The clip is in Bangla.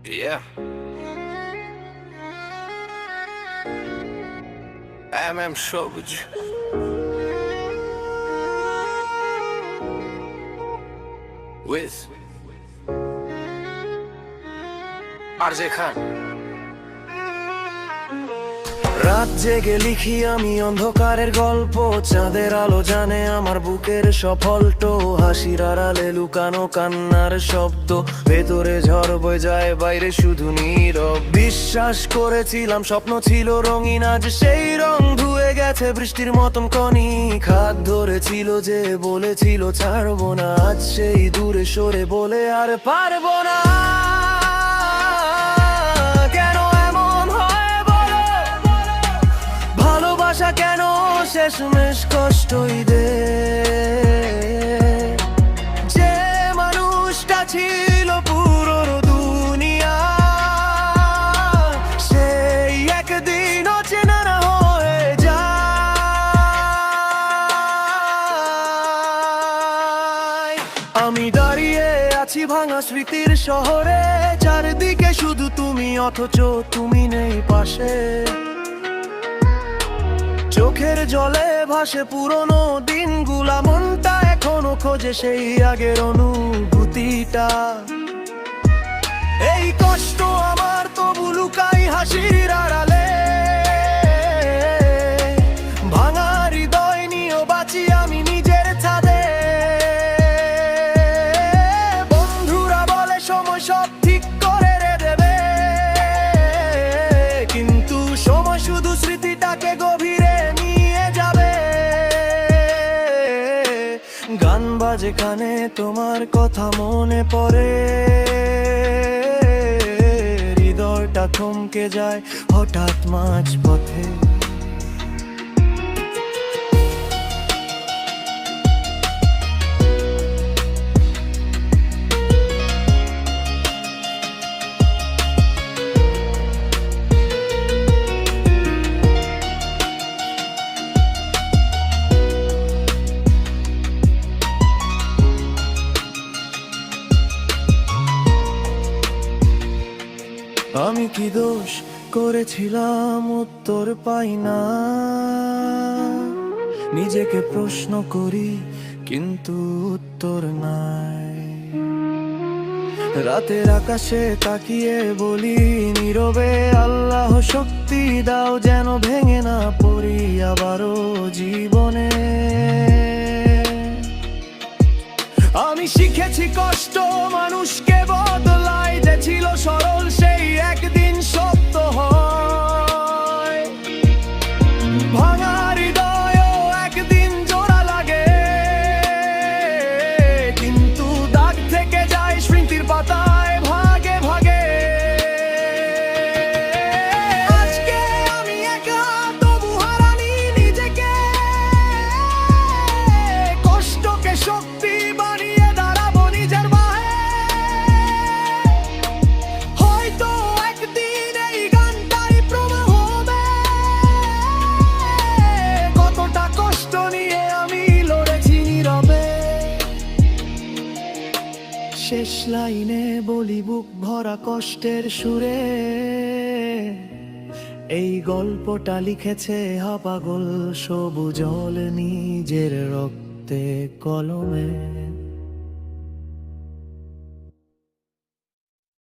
Yeah, সবুজ with আরজে খান। রাত জেগে লিখি আমি অন্ধকারের গল্প, চাঁদের আলো জানে আমার বুকের সফলটো, হাসির আড়ালে লুকানো কান্নার শব্দ, ভেতরে ঝড় বয়ে যায় বাইরে শুধু নীরব। বিশ্বাস করেছিলাম স্বপ্ন ছিল রঙিন, আজ সেই রং ধুয়ে গেছে বৃষ্টির মতন ক্ষণিক। হাত ধরেছিল যে বলেছিল ছাড়বো না, আজ সেই দূরে সরে বলে আর পারবো না। কেন শেষমেশ কষ্টই দে, যে মানুষটা ছিল পুরো দুনিয়া, সেই একদিন অচেনা না হয়ে যায়। আমি দাঁড়িয়ে আছি ভাঙা স্মৃতির শহরে, চারদিকে শুধু তুমি অথচ তুমি নেই পাশে। চোখের জলে ভাসে পুরনো দিনগুলা, মনটা এখনো খোঁজে সেই আগের অনুভূতিটা। এই কষ্ট আমার তবু লুকাই হাসির আড়ালে, ভাঙা হৃদয় নিয়েও বাঁচি আমি নিজের ছাদে। বন্ধুরা বলে সময় সব ঠিক করে দেবে, কিন্তু সময় শুধু স্মৃতিটাকে গভীরে গান বাজে কানে, তোমার কথা মনে পড়ে, হৃদয়টা থমকে যায় হঠাৎ মাঝ পথে। আমি কি দোষ করেছিলাম উত্তর পাই না, নিজেকে প্রশ্ন করি কিন্তু উত্তর নাই। রাতের আকাশে তাকিয়ে বলি নীরবে, আল্লাহ শক্তি দাও যেন ভেঙে না পড়ি আবারও জীবনে। আমি শিখেছি কষ্ট মানুষকে বদলায়, যে ছিল সরল সেই একদিন সত্য হয়। ভাঙা হৃদয়ও একদিন জোড়া লাগে, কিন্তু দাগ থেকে যায় স্মৃতির পাতায় ভাগে ভাগে। আজকে আমি একা তবু হারানি নিজেকে, কষ্টকে শক্তি শেষ লাইনে বলি বুক ভরা কষ্টের সুরে, এই গল্পটা লিখেছে হাপাগল সবুজ জল নিজের রক্তে কলমে।